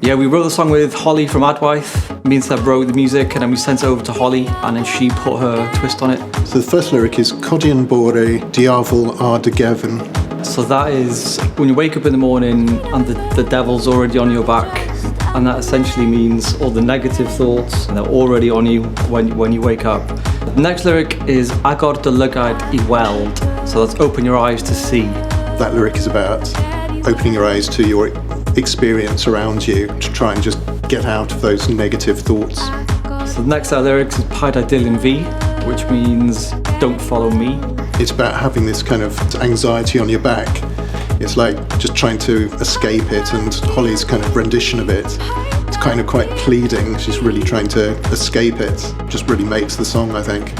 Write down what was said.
Yeah, we wrote the song with Holly from Adwaith. Me and Seb wrote the music and then we sent it over to Holly and then she put her twist on it. So the first lyric is Codian Bore, Diavel ar de Gefn. So that is when you wake up in the morning and the devil's already on your back, and that essentially means all the negative thoughts, and they're already on you when you wake up. The next lyric is Agor dy lygad I weld, so that's open your eyes to see. That lyric is about opening your eyes to your experience around you to try and just get out of those negative thoughts. So the next set of lyrics is Paid a Dilyn Fi, which means don't follow me. It's about having this kind of anxiety on your back. It's like just trying to escape it, and Holly's kind of rendition of it, it's kind of quite pleading. She's really trying to escape it. Just really makes the song, I think.